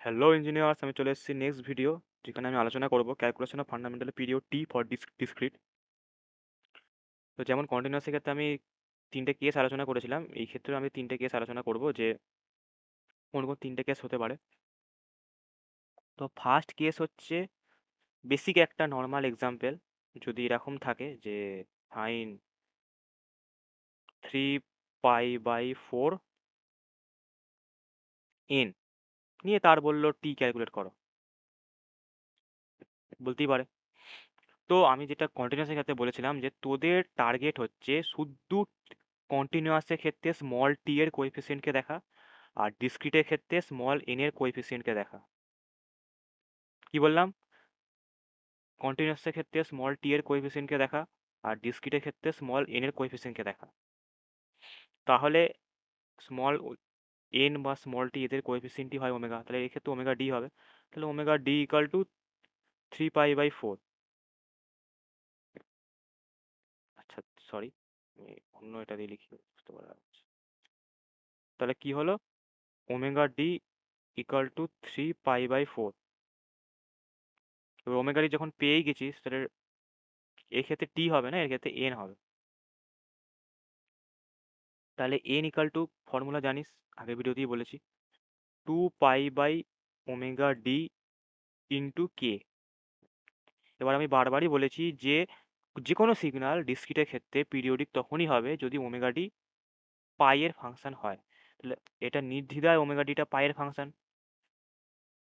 Hello engineers, আমি চলে এসেছি নেক্সট ভিডিও, যেখানে আমি আলোচনা করব calculation of fundamental period T for discrete. তো যেমন কন্টিনিউয়াসের ক্ষেত্রে আমি তিনটে কেস আলোচনা করেছিলাম, এই ক্ষেত্রে আমি তিনটে কেস আলোচনা করব যে কোন কোন তিনটে কেস হতে পারে। তো ফার্স্ট কেস হচ্ছে বেসিক একটা নর্মাল এক্সাম্পল, যদি এরকম থাকে যে সাইন 3π/4 n নিয়ে তার বললো টি ক্যালকুলেট করো, বলতেই পারে। তো আমি যেটা কন্টিনিউয়াসের ক্ষেত্রে বলেছিলাম যে তোদের টার্গেট হচ্ছে শুধু কন্টিনিউয়াসের ক্ষেত্রে স্মল টি এর কোএফিসিয়েন্টকে দেখা, আর ডিসক্রিটের ক্ষেত্রে স্মল এন এর কোএফিসিয়েন্টকে দেখা। কি বললাম? কন্টিনিউয়াসের ক্ষেত্রে স্মল টি এর কোএফিসিয়েন্টকে দেখা, আর ডিসক্রিটের ক্ষেত্রে স্মল এন এর কোএফিসিয়েন্টকে দেখা। তাহলে স্মল এন বা স্মল টি এদের কোএফিসিয়েন্টই হয় ওমেগা, তাহলে এই ক্ষেত্রে ওমেগা ডি হবে। তাহলে ওমেগা ডি ইকাল টু 3π/4। আচ্ছা, সরি, অন্য এটা দিয়ে লিখি, বুঝতে পারা যাচ্ছে। তাহলে কি হলো? Omega D equal to 3π/4। এবার ওমেগা ডি যখন পেয়েই গেছিস, তাহলে এর ক্ষেত্রে টি হবে না, এর ক্ষেত্রে এন হবে। তাহলে এন ইকাল টু, ফর্মুলা জানিস, আগের ভিডিওতেই বলেছি, 2π/ওমেগা ডি ইন্টু কে। এবার আমি বারবারই বলেছি যে যে কোনো সিগন্যাল ডিসক্রিটের ক্ষেত্রে পিরিয়ডিক তখনই হবে যদি ওমেগা ডি পাই এর ফাংশন হয়। তাহলে এটা নির্দ্বিধায় ওমেগা ডিটা পাই এর ফাংশন,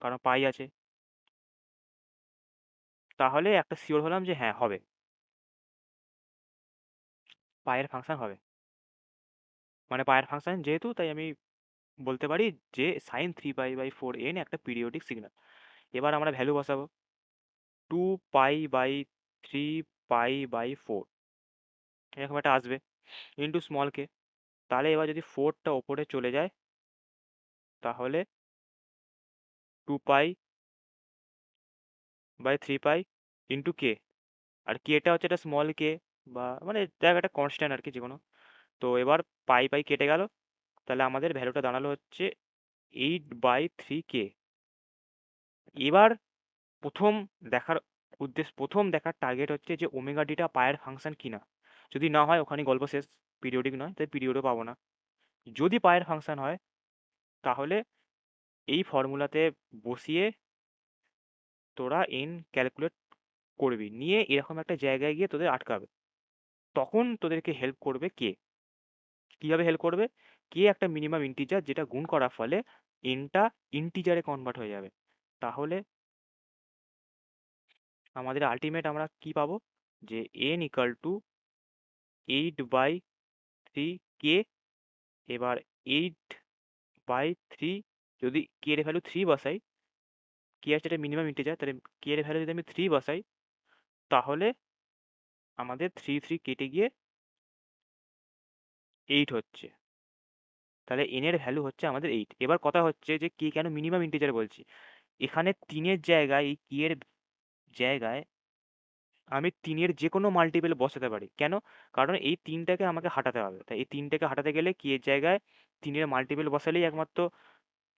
কারণ পাই আছে। তাহলে একটা শিওর হলাম যে হ্যাঁ হবে, পাই এর ফাংশন হবে। মানে পাই এর ফাংশন যেহেতু, তাই আমি বলতে পারি যে সাইন 3π/4 n একটা পিরিয়ডিক সিগন্যাল। এবার আমরা ভ্যালু বসাবো, 2π/3π/4 এরকম একটা আসবে, ইন্টু স্মল কে। তাহলে এবার যদি ফোরটা ওপরে চলে যায়, তাহলে 2π/3π ইন্টু কে। আর কেটা হচ্ছে একটা স্মল কে, বা মানে দেখ একটা কনস্ট্যান্ট আর কি, যে কোনো। তো এবার পাই পাই কেটে গেল, তাহলে আমাদের ভ্যালুটা দাঁড়ালো হচ্ছে 8/3 কে। এবার প্রথম দেখার প্রথম দেখার টার্গেট হচ্ছে যে ওমেগা ডিটা পায়ের ফাংশন কিনা। যদি না হয় ওখানে গল্প শেষ, পিরিয়ডিক নয়, তাই পিরিয়ডও পাবো না। যদি পায়ের ফাংশন হয়, তাহলে এই ফর্মুলাতে বসিয়ে তোরা এন ক্যালকুলেট করবি, নিয়ে এরকম একটা জায়গায় গিয়ে তোদের আটকাবে। তখন তোদেরকে হেল্প করবে কে। কিভাবে হেল্প করবে? কে একটা মিনিমাম ইন্টিজার, যেটা গুণ করার ফলে এনটা ইন্টিজারে কনভার্ট হয়ে যাবে। তাহলে আমাদের আলটিমেট আমরা কি পাবো? যে এন ইকাল টু 8/3 কে। এবার 8/3, যদি কে এর ভ্যালু 3 বসাই, কে আছে এটা মিনিমাম ইন্টিজার, তাহলে কে এর ভ্যালু যদি আমি 3 বসাই, তাহলে আমাদের 3 কেটে গিয়ে 8 হচ্ছে। তাহলে এন এর ভ্যালু হচ্ছে আমাদের 8। এবার কথা হচ্ছে যে কে কেন মিনিমাম ইন্টিজার বলছি। এখানে 3-এর জায়গায়, এই কে এর জায়গায় আমি 3-এর যে কোনো মাল্টিপল বসাতে পারি। কেন? কারণ এই 3টাকে আমাকে হাঁটাতে হবে, তাই এই 3টাকে হাঁটাতে গেলে কে এর জায়গায় 3-এর মাল্টিপল বসালেই একমাত্র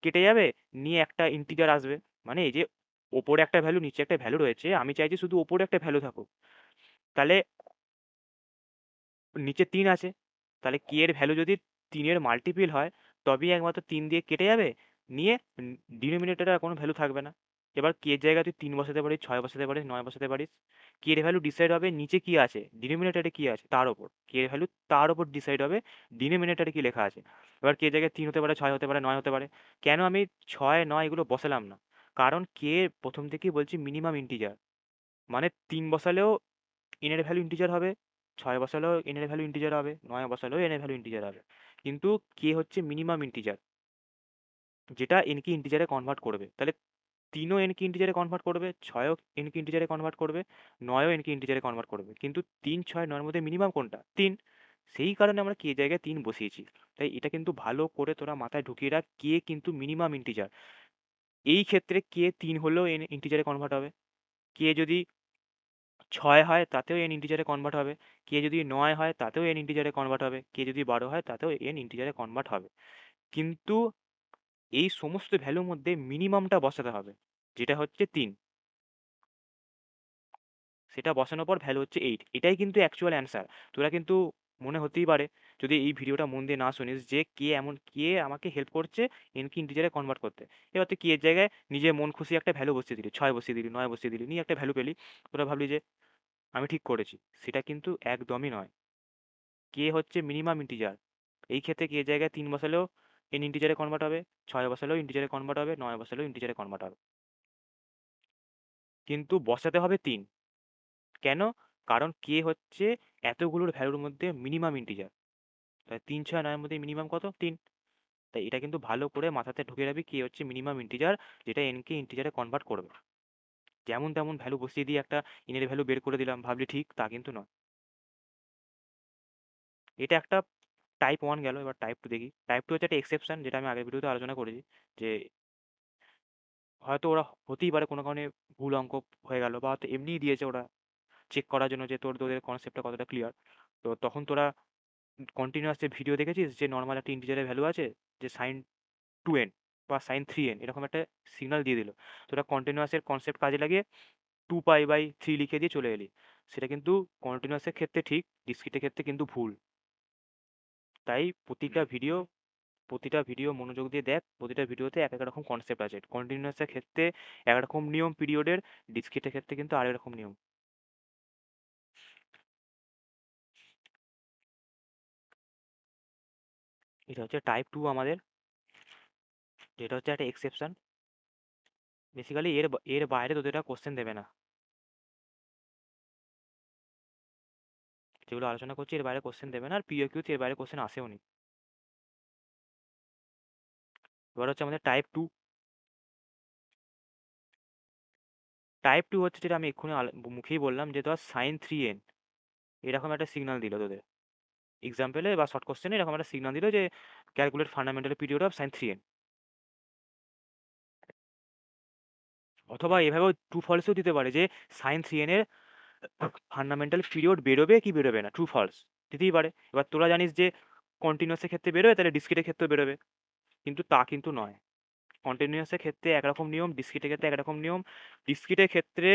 কেটে যাবে, নিয়ে একটা ইন্টিজার আসবে। মানে এই যে ওপরে একটা ভ্যালু নিচে একটা ভ্যালু রয়েছে, আমি চাইছি শুধু ওপরে একটা ভ্যালু থাকুক। তাহলে নিচে 3 আছে, তাহলে কে এর ভ্যালু যদি 3-এর মাল্টিপল হয়, তবেই একমাত্র 3 দিয়ে কেটে যাবে, নিয়ে ডিনোমিনেটরে আর কোনো ভ্যালু থাকবে না। এবার কে এর জায়গায় তুই 3 বসাতে পারিস, 6 বসাতে পারিস, 9 বসাতে পারিস। কে এর ভ্যালু ডিসাইড হবে নিচে কি আছে, ডিনোমিনেটরে কি আছে তার ওপর। কে এর ভ্যালু তার ওপর ডিসাইড হবে ডিনোমিনেটরে কি লেখা আছে। এবার কে এর জায়গায় 3 হতে পারে, 6 হতে পারে, 9 হতে পারে। কেন আমি 6, 9 এগুলো বসালাম না? কারণ কে প্রথম থেকেই বলছি মিনিমাম ইন্টিজার। মানে 3 বসালেও n এর ভ্যালু ইন্টিজার হবে, 6 বসালেও n এর ভ্যালু ইন্টিজার হবে, 9 বসালেও n এর ভ্যালু ইন্টিজার হবে। কিন্তু কে হচ্ছে মিনিমাম ইন্টিজার, যেটা n কে ইন্টিজারে কনভার্ট করবে। তাহলে 3ও n কে ইন্টিজারে কনভার্ট করবে, 6ও n কে ইন্টিজারে কনভার্ট করবে, 9ও n কে ইন্টিজারে কনভার্ট করবে। কিন্তু 3, 6, 9 এর মধ্যে মিনিমাম কোনটা? 3। সেই কারণে আমরা কে জায়গায় 3 বসিয়েছি। তাই এটা কিন্তু ভালো করে তোরা মাথায় ঢুকিয়ে রাখ, কে কিন্তু মিনিমাম ইন্টিজার। এই ক্ষেত্রে কে 3 হলেও n ইন্টিজারে কনভার্ট হবে, কে যদি 6 হয় তাতেও n ইন্টিজারে কনভার্ট হবে, কে যদি 9 হয় তাতেও n ইন্টিজারে কনভার্ট হবে, কে যদি 12 হয় তাতেও n ইন্টিজারে কনভার্ট হবে। কিন্তু এই সমস্ত ভ্যালুর মধ্যে মিনিমামটা বসাতে হবে, যেটা হচ্ছে 3। সেটা বসানোর পর ভ্যালু হচ্ছে 8। এটাই কিন্তু অ্যাকচুয়াল অ্যান্সার। তোরা কিন্তু মনে হতেই পারে, যদি এই ভিডিওটা মন দিয়ে না শুনিস, যে কে আমাকে হেল্প করছে এনকে ইন্টিজারে কনভার্ট করতে। এবার তুই কি এর জায়গায় নিজে মন খুশি একটা ভ্যালু বসিয়ে দিলি, 6 বসিয়ে দিলি, 9 বসিয়ে দিলি, নিয়ে একটা ভ্যালু পেলি। তোরা ভাবলি যে আমি ঠিক করেছি। সেটা কিন্তু একদমই নয়। কে হচ্ছে মিনিমাম ইন্টিজার। এই ক্ষেত্রে কে জায়গায় 3 বসালেও এন ইন্টিজারে কনভার্ট হবে, 6 বসালেও ইন্টিজারে কনভার্ট হবে, 9 বসালেও ইন্টিজারে কনভার্ট হবে। কিন্তু বসাতে হবে 3। কেন? কারণ কে হচ্ছে এতগুলোর ভ্যালুর মধ্যে মিনিমাম ইন্টিজার। তাই 3, 6, 9 এর মধ্যে মিনিমাম কত? 3। তাই এটা কিন্তু ভালো করে মাথাতে ঢুকে যাবি, কে হচ্ছে মিনিমাম ইন্টিজার যেটা এনকে ইন্টিজারে কনভার্ট করবে। যেমন তেমন ভ্যালু বসিয়ে দিয়ে একটা এনের ভ্যালু বের করে দিলাম, ভাবলি ঠিক, তা কিন্তু নয়। এটা একটা টাইপ 1 গেল। এবার টাইপ 2 দেখি। টাইপ 2 হচ্ছে একটা এক্সেপশন, যেটা আমি আগের ভিডিওতে আলোচনা করেছি। যে হয়তো ওরা হতেই পারে কোনো কারণে ভুল অঙ্ক হয়ে গেল, বা হয়তো এমনিই দিয়েছে ওরা চেক করার জন্য যে তোদের কনসেপ্টটা কতটা ক্লিয়ার। তো তখন তোরা কন্টিনিউয়াস যে ভিডিও দেখেছিস, যে নর্মাল একটা ইন্টিজারের ভ্যালু আছে, যে সাইন 2n বা সাইন 3n এরকম একটা সিগন্যাল দিয়ে দিল। তোরা কন্টিনিউয়াসের কনসেপ্ট কাজে লাগিয়ে 2π/3 লিখে দিয়ে চলে এলি। সেটা কিন্তু কন্টিনিউয়াসের ক্ষেত্রে ঠিক, ডিসক্রিটের ক্ষেত্রে কিন্তু ভুল। তাই প্রতিটা ভিডিও মনোযোগ দিয়ে দেখ। প্রতিটা ভিডিওতে এক এক রকম কনসেপ্ট আছে। কন্টিনিউয়াসের ক্ষেত্রে একরকম নিয়ম পিরিয়ডের, ডিসক্রিটের ক্ষেত্রে কিন্তু আরেক রকম নিয়ম। এটা হচ্ছে টাইপ 2 আমাদের, যেটা হচ্ছে একটা এক্সেপশন। বেসিক্যালি এর বাইরে তোদের কোশ্চেন দেবে না। যেগুলো আলোচনা করছি এর বাইরে কোশ্চেন দেবে না, আর পিওকিউতে এর বাইরে কোশ্চেন আসেও নি। এবার হচ্ছে আমাদের টাইপ 2। টাইপ 2 হচ্ছে যেটা আমি এক্ষুনি মুখেই বললাম, যে ধর sin 3n এরকম একটা সিগন্যাল দিল তোদের এক্সাম্পলে বা শর্ট কোশ্চেনে, এরকম একটা সিগন্যাল দিল যে calculate fundamental period of sin 3n। অথবা এভাবেও ট্রু ফলসেও দিতে পারে, যে sin 3n এর ফান্ডামেন্টাল পিরিয়ড বেরোবে কি বেরোবে না, ট্রু ফলস দিতেই পারে। এবার তোরা জানিস যে কন্টিনিউয়াসের ক্ষেত্রে বেরোবে, তাহলে ডিসক্রিটের ক্ষেত্রে বেরোবে। কিন্তু তা কিন্তু নয়। কন্টিনিউয়াসের ক্ষেত্রে একরকম নিয়ম, ডিসক্রিটের ক্ষেত্রে একরকম নিয়ম। ডিসক্রিটের ক্ষেত্রে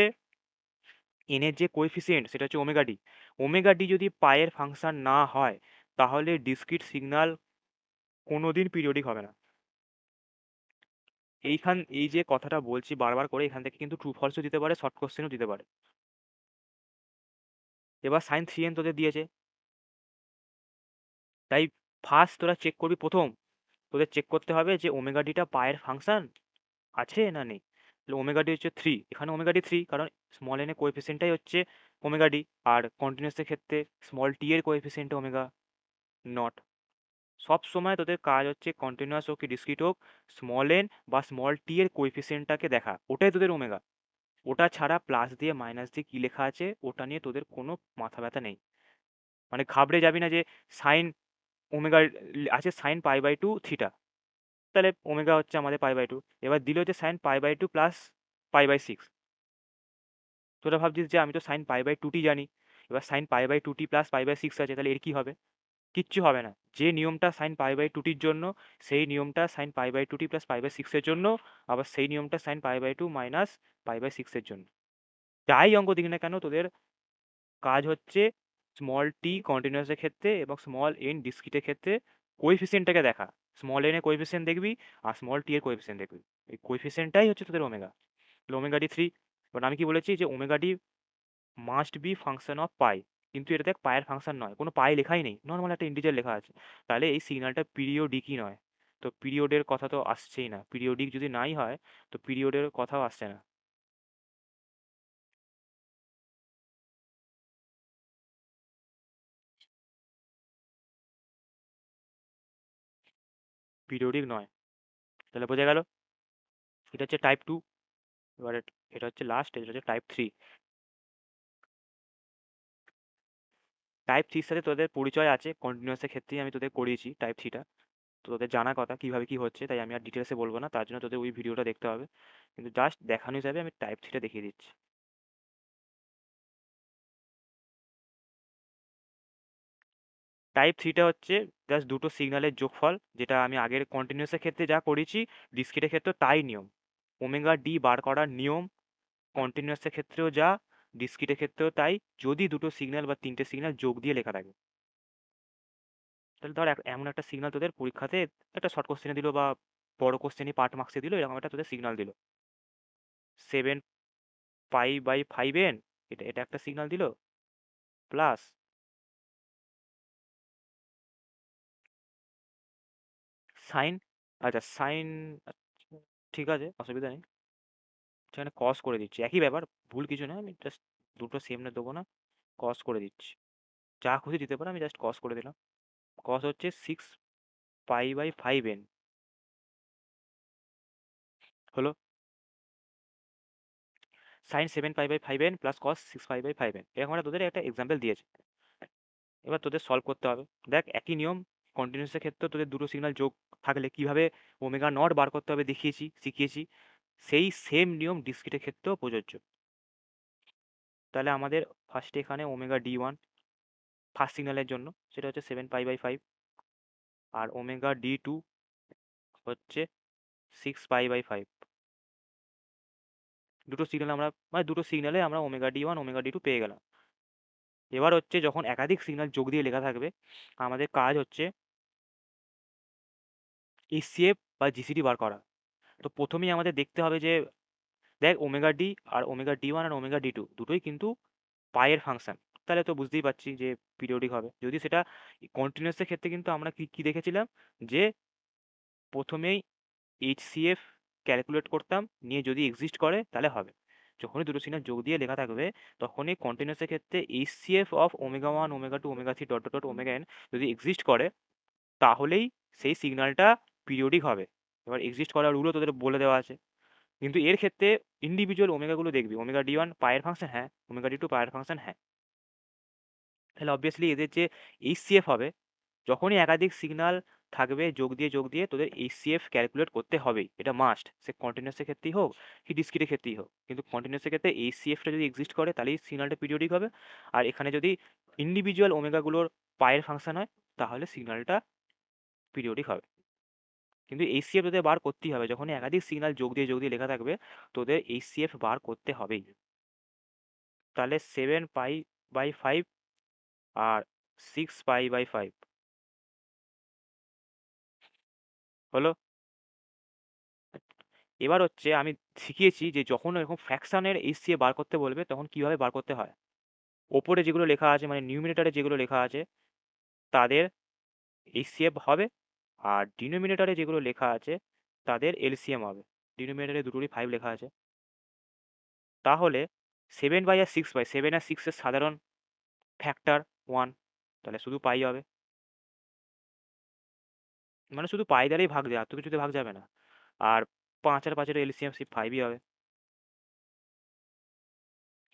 এনের যে কোএফিসিয়েন্ট সেটা হচ্ছে ওমেগা ডি। ওমেগা ডি যদি পায়ের ফাংশন না হয়, তাহলে ডিসক্রিট সিগন্যাল কোনোদিন পিরিয়ডিক হবে না। এই যে কথাটা বলছি বারবার করে, এখান থেকে কিন্তু ট্রু ফলসও দিতে পারে, শর্ট কোশ্চেনও দিতে পারে। এবার sin 3n তোদের দিয়েছে, তাই ফার্স্ট তোরা চেক করবি। তোদের চেক করতে হবে যে ওমেগা ডিটা পায়ের ফাংশন আছে না নেই। ওমেগা ডি হচ্ছে 3, এখানে ওমেগা ডি 3, কারণ স্মল এন এর কোএফিসিয়েন্টটাই হচ্ছে ওমেগা ডি। আর কন্টিনিউয়াসের ক্ষেত্রে স্মল টি এর কোএফিসিয়েন্ট ওমেগা নট। সব সময় তোদের কাজ হচ্ছে, কন্টিনিউয়াস হোক কি ডিসক্রিট হোক, স্মল এন বা স্মল টি এর কোএফিসিয়েন্টটাকে দেখা, ওটাই তোদের ওমেগা। ওটা ছাড়া প্লাস দিয়ে মাইনাস দিয়ে কী লেখা আছে ওটা নিয়ে তোদের কোনো মাথা ব্যথা নেই। মানে ঘাবড়ে যাবি না যে সাইন ওমেগা আছে sin π/2 থিটা, তাহলে ওমেগা হচ্ছে আমাদের π/2। এবার দিলে হচ্ছে sin π/2 প্লাস π/6। তোরা ভাবছিস যে আমি তো sin π/2টি জানি, এবার sin π/2t প্লাস π/6 আছে, তাহলে এর কি হবে? কিচ্ছু হবে না। যে নিয়মটা sin π/2টির জন্য, সেই নিয়মটা sin π/2t প্লাস π/6 এর জন্য, আবার সেই নিয়মটা sin π/2 মাইনাস π/6 এর জন্য। যাই অঙ্ক দিক না কেন, তোদের কাজ হচ্ছে স্মল টি কন্টিনিউয়াসের ক্ষেত্রে এবং স্মল এন ডিসক্রিটের ক্ষেত্রে কোএফিসিয়েন্টটাকে দেখা। স্মল এন এর কোএফিসিয়েন্ট দেখবি, আর স্মল টি এর কোএফিসিয়েন্ট দেখবি। এই কোএফিসিয়েন্টটাই হচ্ছে তোদের ওমেগা। Omega D 3। বাট আমি কি বলেছি, যে omega D must be function of পাই। কিন্তু এটা দেখ পায়ের ফাংশন নয়, কোনো পাই লেখাই নেই, নর্মাল একটা ইন্টিজার লেখা আছে। তাহলে এই সিগন্যালটা পিরিয়ডিকই নয়। তো পিরিয়ডের কথা তো আসছেই না। পিরিয়ডিক যদি নাই হয়, তো পিরিয়ডের কথাও আসছে না। পিরিয়ডিক নয়। তাহলে বোঝা গেল। এটা হচ্ছে টাইপ 2। এবার এটা হচ্ছে লাস্ট, এটা হচ্ছে টাইপ 3। টাইপ 3 সাথে তোদের পরিচয় আছে, কন্টিনিউয়াসের ক্ষেত্রেই আমি তোদের করিয়েছি টাইপ 3টা। তো তোদের জানা কথা কীভাবে কী হচ্ছে, তাই আমি আর ডিটেলসে বলবো না, তার জন্য তোদের ওই ভিডিওটা দেখতে হবে। কিন্তু জাস্ট দেখানো হিসাবে আমি টাইপ 3টা দেখিয়ে দিচ্ছি। টাইপ থ্রিটা হচ্ছে জাস্ট দুটো সিগন্যালের যোগফল, যেটা আমি আগের কন্টিনিউয়াসের ক্ষেত্রে যা করেছি ডিসক্রিটের ক্ষেত্রে তাই নিয়ম। ওমেগা ডি বার করার নিয়ম কন্টিনিউয়াসের ক্ষেত্রেও যা, ডিসক্রিটের ক্ষেত্রেও তাই, যদি দুটো সিগন্যাল বা তিনটে সিগন্যাল যোগ দিয়ে লেখা থাকে। তাহলে ধর এমন একটা সিগন্যাল তোদের পরীক্ষাতে একটা শর্ট কোশ্চেনে দিল বা বড় কোশ্চেনই পার্ট মার্কসে দিল, এরকম একটা তোদের সিগন্যাল দিল 7 পাই/5n, এটা এটা একটা সিগন্যাল দিল, প্লাস সাইন, আচ্ছা সাইন, ঠিক আছে অসুবিধা নেই, সেখানে কস করে দিচ্ছি, একই ব্যাপার, ভুল কিছু না, আমি জাস্ট দুটো সেম না দেবো না, কস করে দিচ্ছি, যা খুশি দিতে পারো, আমি জাস্ট কস করে দিলাম। কস হচ্ছে 6 পাই/5n, হলো সাইন 7 পাই/5n প্লাস কস 6 পাই/5n, এরকম একটা তোদের একটা এক্সাম্পল দিয়েছে। এবার তোদের সলভ করতে হবে। দেখ একই নিয়ম, কন্টিনিউয়াসের ক্ষেত্রে তোদের দুটো সিগন্যাল যোগ থাকলে কিভাবে ওমেগা নট বার করতে হবে দেখিয়েছি, শিখিয়েছি, সেই সেম নিয়ম ডিসক্রিটের ক্ষেত্রেও প্রযোজ্য। তাহলে আমাদের ফার্স্টে এখানে ওমেগা ডি1 ফার্স্ট সিগন্যালের জন্য সেটা হচ্ছে 7 পাই/5, আর ওমেগা ডি2 হচ্ছে 6 পাই/5। দুটো সিগন্যাল আমরা, মানে দুটো সিগন্যালে আমরা ওমেগা ডি1 ওমেগা ডি2 পেয়ে গেলাম। এবার হচ্ছে যখন একাধিক সিগন্যাল যোগ দিয়ে লেখা থাকবে, আমাদের কাজ হচ্ছে এইচসিএফ বা জিসিডি বার করা। তো প্রথমেই আমাদের দেখতে হবে যে দেখ ওমেগা ডি আর ওমেগা ডি1 আর ওমেগা ডি2 দুটোই কিন্তু পাইয়ের ফাংশন, তাহলে তো বুঝতেই পারছি যে পিরিয়ডিক হবে। যদি সেটা কন্টিনিউয়াসের ক্ষেত্রে কিন্তু আমরা কি কি দেখেছিলাম, যে প্রথমেই এইচসিএফ ক্যালকুলেট করতাম, নিয়ে যদি এক্সিস্ট করে তাহলে হবে। যখনই দুটো সিগন্যাল যোগ দিয়ে লেখা থাকবে তখনই কন্টিনিউয়াসের ক্ষেত্রে HCF of omega 1 omega 2 omega 3 dot dot dot omega N যদি এক্সিস্ট করে, তাহলেই সেই সিগন্যালটা পিরিয়ডিক হবে। এবার এক্সিস্ট করার রুলও তোদের বলে দেওয়া আছে, কিন্তু এর ক্ষেত্রে ইন্ডিভিজুয়াল ওমেগাগুলো দেখবি, ওমেগা ডি1 পায়ের ফাংশন হ্যাঁ, ওমেগা ডি2 পায়ের ফাংশন হ্যাঁ, তাহলে অবভিয়াসলি এদের যে এইচসিএফ হবে, যখনই একাধিক সিগন্যাল থাকবে যোগ দিয়ে তোদের এইচসিএফ ক্যালকুলেট করতে হবেই, এটা মাস্ট, সে কন্টিনিউয়াসের ক্ষেত্রেই হোক কি ডিসক্রিটের ক্ষেত্রেই হোক। কিন্তু কন্টিনিউয়াসের ক্ষেত্রে এইচসিএফটা যদি এক্সিস্ট করে তাহলেই সিগন্যালটা পিরিয়ডিক হবে, আর এখানে যদি ইন্ডিভিজুয়াল ওমেগাগুলোর পায়ের ফাংশন হয় তাহলে সিগন্যালটা পিরিয়ডিক হবে। কিন্তু এইচসিএফ তোদের বার করতেই হবে, যখনই একাধিক সিগন্যাল যোগ দিয়ে লেখা থাকবে তোদের এইচসিএফ বার করতে হবেই। তাহলে 7 পাই/5 আর 6 পাই/5 হলো। এবার হচ্ছে আমি শিখিয়েছি যে যখন এরকম ফ্র্যাকশনের এইচসিএফ বার করতে বলবে তখন কিভাবে বার করতে হয়। ওপরে যেগুলো লেখা আছে মানে নিউমিনেটরে যেগুলো লেখা আছে তাদের এইচসিএফ হবে, আর ডিনোমিনেটরে যেগুলো লেখা আছে তাদের এলসিএম হবে। ডিনোমিনেটরে দুটোরই 5 লেখা আছে। তাহলে 7 পাই আর 6 পাই, 7 আর 6-এর সাধারণ ফ্যাক্টর 1, তাহলে শুধু পাই হবে, মানে শুধু পাই দ্বারাই ভাগ যায়, আর তো কিছুতে ভাগ যাবে না। আর 5 আর 5-এর এলসিএম 5ই হবে।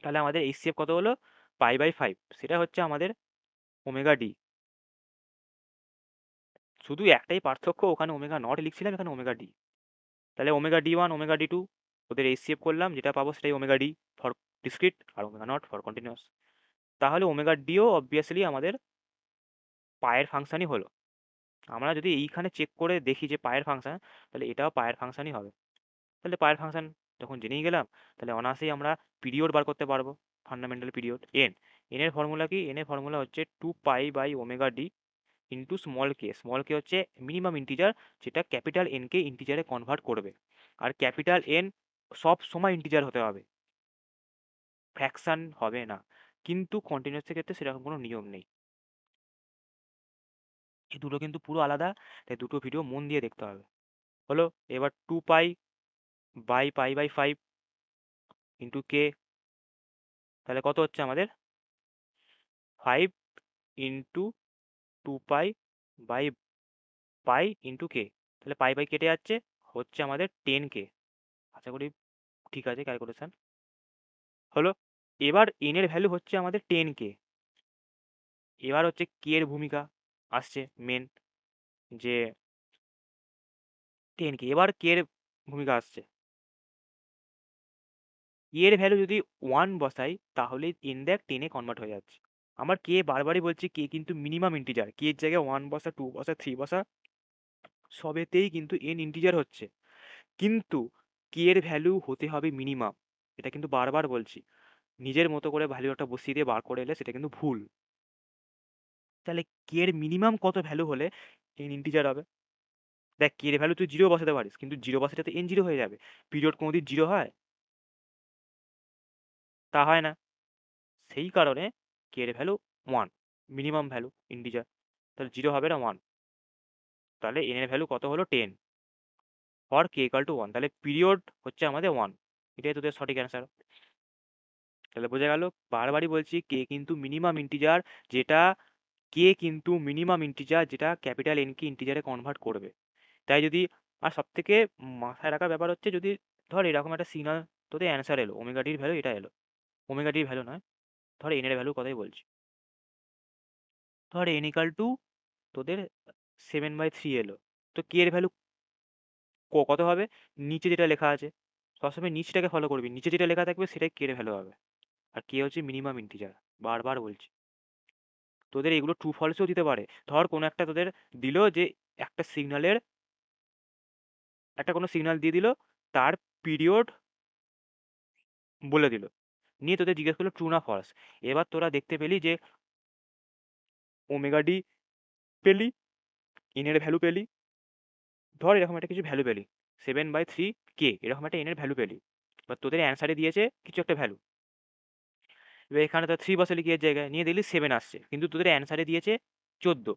তাহলে আমাদের এইচসিএফ কত হলো, পাই/5, সেটা হচ্ছে আমাদের ওমেগা ডি। শুধু একটাই পার্থক্য, ওখানে ওমেগা নট লিখছিলাম, এখানে ওমেগা ডি। তাহলে ওমেগা ডি1 ওমেগা ডি2 ওদের এইচসিএফ করলাম, যেটা পাবো সেটাই ওমেগা ডি ফর ডিসক্রিট আর ওমেগা নট ফর কন্টিনিউয়াস। তাহলে ওমেগা ডিও অবভিয়াসলি আমাদের পায়ের ফাংশনই হলো। আমরা যদি এইখানে চেক করে দেখি যে পায়ের ফাংশন, তাহলে এটাও পায়ের ফাংশনই হবে। তাহলে পায়ের ফাংশন যখন জেনেই গেলাম, তাহলে অনায়াসেই আমরা পিরিয়ড বার করতে পারবো, ফান্ডামেন্টাল পিরিয়ড এন। এর ফর্মুলা কি, এর ফর্মুলা হচ্ছে 2 পাই/ওমেগা ডি ইন্টু স্মল কে। স্মল কে হচ্ছে মিনিমাম ইন্টিজার, যেটা ক্যাপিটাল এন কে ইন্টিজারে কনভার্ট করবে। আর ক্যাপিটাল এন সব সময় ইন্টিজার হতে হবে, ফ্র্যাকশন হবে না। কিন্তু কন্টিনিউয়াসের ক্ষেত্রে সেরকম কোনো নিয়ম নেই। এই দুটো কিন্তু পুরো আলাদা, তাই দুটো ভিডিও মন দিয়ে দেখতে হবে। হলো। এবার 2 পাই/পাই/5 ইন্টু কে, তাহলে কত হচ্ছে আমাদের 5 ইন্টু 2 পাই/পাই ইন্টু কে। তাহলে পাই পাই কেটে যাচ্ছে, হচ্ছে আমাদের 10 কে। আশা করি ঠিক আছে ক্যালকুলেশন, হলো। এবার এন এর ভ্যালু হচ্ছে আমাদের 10 কে। এবার হচ্ছে কে এর ভূমিকা আসছে মেন, যে 10 কে, এবার কে এর ভূমিকা আসছে, এর ভ্যালু যদি 1 বসাই তাহলে এন দেখ 10-এ কনভার্ট হয়ে যাচ্ছে। আমার কে বারবারই বলছি কে কিন্তু মিনিমাম ইন্টিজার, কে এর জায়গায় 1 বসা 2 বসা 3 বসা সবেতেই কিন্তু n ইন্টিজার হচ্ছে, কিন্তু কে এর ভ্যালু হতে হবে মিনিমাম, এটা কিন্তু বারবার বলছি। নিজের মতো করে ভ্যালু একটা বসিয়ে দিয়ে বার করে এলে সেটা কিন্তু ভুল। তাহলে কে এর মিনিমাম কত ভ্যালু হলে n ইন্টিজার হবে? দেখ কে এর ভ্যালু তুই 0 বসাতে পারিস, কিন্তু 0 বসাতে তো n 0 হয়ে যাবে। পিরিয়ড কোনোদিন 0 হয়? তা হয় না। সেই কারণে কে এর ভ্যালু 1, মিনিমাম ভ্যালু ইন্টিজার। তাহলে 0 হবে না 1, তাহলে n এর ভ্যালু কত হলো 10 ফর k ইকুয়াল টু 1, তাহলে পিরিয়ড হচ্ছে আমাদের 1। এটাই তোদের সঠিক অ্যান্সার। তাহলে বোঝা গেল, বারবারই বলছি কে কিন্তু মিনিমাম ইন্টিজার, যেটা কে কিন্তু মিনিমাম ইন্টিজার যেটা ক্যাপিটাল এন কে ইন্টিজারে কনভার্ট করবে। তাই যদি, আর সব থেকে মাথায় রাখার ব্যাপার হচ্ছে, যদি ধর এরকম একটা সিগনাল তোদের অ্যান্সার এলো, ওমেগা ডির ভ্যালু এটা এলো, ওমেগা ডির ভ্যালু নয়, ধর এন এর ভ্যালু কথাই বলছি, ধর এন ইকাল টু তোদের 7/3 এলো, তো কে এর ভ্যালু কত হবে? নিচে যেটা লেখা আছে, সবসময় নিচটাকে ফলো করবি, নিচে যেটা লেখা থাকবে সেটাই কে এর ভ্যালু হবে। আর কে হচ্ছে মিনিমাম ইন্টিজার, বারবার বলছি। তোদের এগুলো ট্রু ফলসেও দিতে পারে। ধর কোনো একটা তোদের দিল যে একটা সিগন্যালের, একটা কোনো সিগন্যাল দিয়ে দিল, তার পিরিয়ড বলে দিল, নিয়ে তোদের জিজ্ঞেস করলো ট্রু না ফলস। এবার তোরা দেখতে পেলি যে ওমেগা ডি পেলি, এন এর ভ্যালু পেলি, ধর এরকম একটা কিছু ভ্যালু পেলি, 7/3 কে, এরকম একটা এন এর ভ্যালু পেলি, বা তোদের অ্যান্সারে দিয়েছে কিছু একটা ভ্যালু। এবার এখানে তো 3 বসালি কি এর জায়গায়, নিয়ে দেখলি 7 আসছে, কিন্তু তোদের অ্যান্সারে দিয়েছে 14,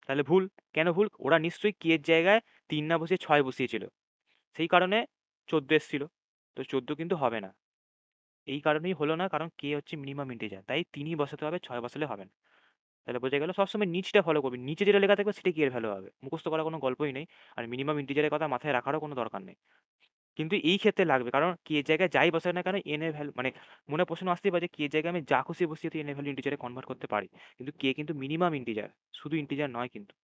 তাহলে ভুল। কেন ভুল? ওরা নিশ্চয়ই কে এর জায়গায় 3 না বসিয়ে 6 বসিয়েছিল, সেই কারণে 14 এসেছিল। তো 14 কিন্তু হবে না, এই কারণেই হলো না, কারণ কে হচ্ছে মিনিমাম ইন্টিজার, তাই 3ই বসাতে হবে, 6 বসালে হবে না। তাহলে বোঝা গেল, সবসময় নিচটা ফলো করবি, নিচে যেটা লেখা থাকবে সেটা কি এর ভ্যালু হবে, মুখস্থ করার কোনো গল্পই নেই। আর মিনিমাম ইন্টিজারের কথা মাথায় রাখারও কোনো দরকার নেই, কিন্তু এই ক্ষেত্রে লাগবে, কারণ কি এর জায়গায় যাই বসাই না কেন এন এর ভ্যালু, মানে মনে প্রশ্ন আসতেই পারে যে কি এর জায়গায় আমি যা খুশি বসিয়ে এন এর ভ্যালু ইন্টিজারে কনভার্ট করতে পারি, কিন্তু কে কিন্তু মিনিমাম ইন্টিজার, শুধু ইন্টিজার নয় কিন্তু।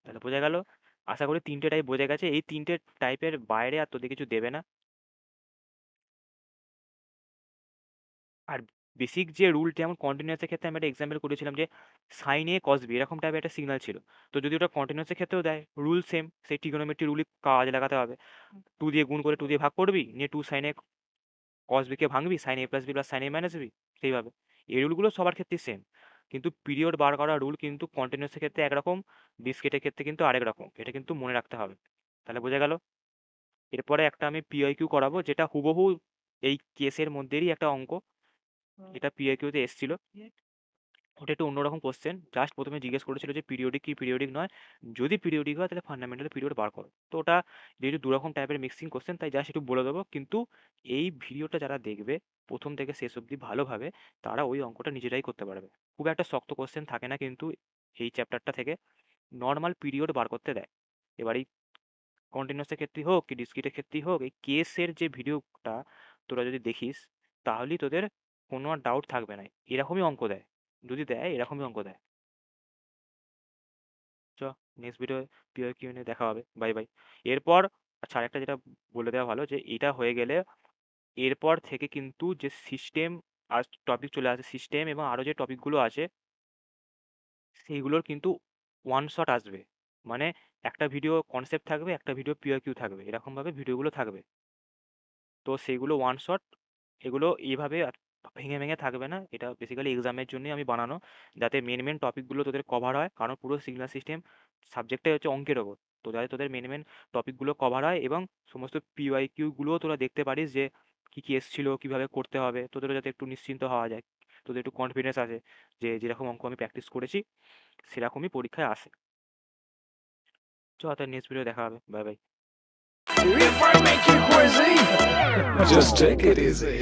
তাহলে বোঝা গেল, আশা করি 3টে টাইপ বোঝা গেছে, এই 3টে টাইপের বাইরে আর তোদের কিছু দেবে না। আর বেসিক যে রুল, যেমন কন্টিনিউয়াসের ক্ষেত্রে আমি একটা এক্সাম্পল করেছিলাম যে সাইন এ কস বি এরকম টাইপের একটা সিগন্যাল ছিল, তো যদি ওটা কন্টিনিউয়াসের ক্ষেত্রেও দেয়, রুল সেম, সেই ট্রিগোনোমেট্রি রুলই কাজে লাগাতে হবে। 2 দিয়ে গুণ করে 2 দিয়ে ভাগ করবি, নিয়ে 2 সাইন এ কস বি কে ভাঙবি, সাইন এ প্লাস বি প্লাস সাইন এ মাইনাস বি, সেইভাবে। এই রুলগুলো সবার ক্ষেত্রেই সেম, কিন্তু পিরিয়ড বার করার রুল কিন্তু কন্টিনিউয়াসের ক্ষেত্রে একরকম, ডিসক্রিটের ক্ষেত্রে কিন্তু আরেক রকম, এটা কিন্তু মনে রাখতে হবে। তাহলে বোঝা গেল। এরপরে একটা আমি পিআইকিউ করাবো, যেটা হুবহু এই কেসের মধ্যেরই একটা অঙ্ক, এটা পিআইকিউতে এসেছিল। ওটা একটু অন্যরকম কোশ্চেন, জাস্ট প্রথমে জিজ্ঞেস করেছিল যে পিরিয়ডিক কি পিরিয়ডিক নয়, যদি পিরিয়ডিক হয় তাহলে ফান্ডামেন্টাল পিরিয়ড বার করো। তো ওটা যেহেতু দুরকম টাইপের মিক্সিং কোশ্চেন, তাই জাস্ট একটু বলে দেবো, কিন্তু এই ভিডিওটা যারা দেখবে প্রথম থেকে শেষ অবধি ভালোভাবে, তারা ওই অঙ্কটা নিজেরাই করতে পারবে। খুব একটা শক্ত কোশ্চেন থাকে না কিন্তু এই চ্যাপ্টারটা থেকে, নর্মাল পিরিয়ড বার করতে দেয়। এবার এই কন্টিনিউয়াসের ক্ষেত্রেই হোক কি ডিসক্রিটের ক্ষেত্রেই হোক, এই কেসের যে ভিডিওটা তোরা যদি দেখিস, তাহলেই তোদের কোনো আর ডাউট থাকবে না, এরকমই অঙ্ক দেয়, যদি দেয় এরকমই অঙ্ক দেয়। চ, নেক্সট ভিডিও পিওর কিউ নিয়ে দেখা হবে, বাই বাই। এরপর আচ্ছা, আরেকটা যেটা বলে দেওয়া ভালো, যে এটা হয়ে গেলে এরপর থেকে কিন্তু যে সিস্টেম আর টপিক চলে আসে, সিস্টেম এবং আরও যে টপিকগুলো আছে সেইগুলোর কিন্তু ওয়ান শট আসবে, মানে একটা ভিডিও কনসেপ্ট থাকবে, একটা ভিডিও পিওর কিউ থাকবে, এরকমভাবে ভিডিওগুলো থাকবে। তো সেগুলো ওয়ান শট, এগুলো এইভাবে আর ভেঙে ভেঙে থাকবে না, এটা বেসিক্যালি এক্সামের জন্যই আমি বানানো, যাতে মেন মেন টপিকগুলো তোদের কভার হয়, কারণ পুরো সিগন্যাল সিস্টেম সাবজেক্টটাই হচ্ছে অঙ্কের ওপর। তো যাতে তোদের মেন মেন টপিকগুলো কভার হয়, এবং সমস্ত পিওয়াইকিউগুলোও তোরা দেখতে পারিস যে কী কী এসেছিলো, কীভাবে করতে হবে, তোদেরও যাতে একটু নিশ্চিন্ত হওয়া যায়, তোদের একটু কনফিডেন্স আছে যে যেরকম অঙ্ক আমি প্র্যাকটিস করেছি সেরকমই পরীক্ষায় আসে। চ, তার নেক্সট ভিডিও দেখা হবে, bye bye. If I make you crazy, just take it easy.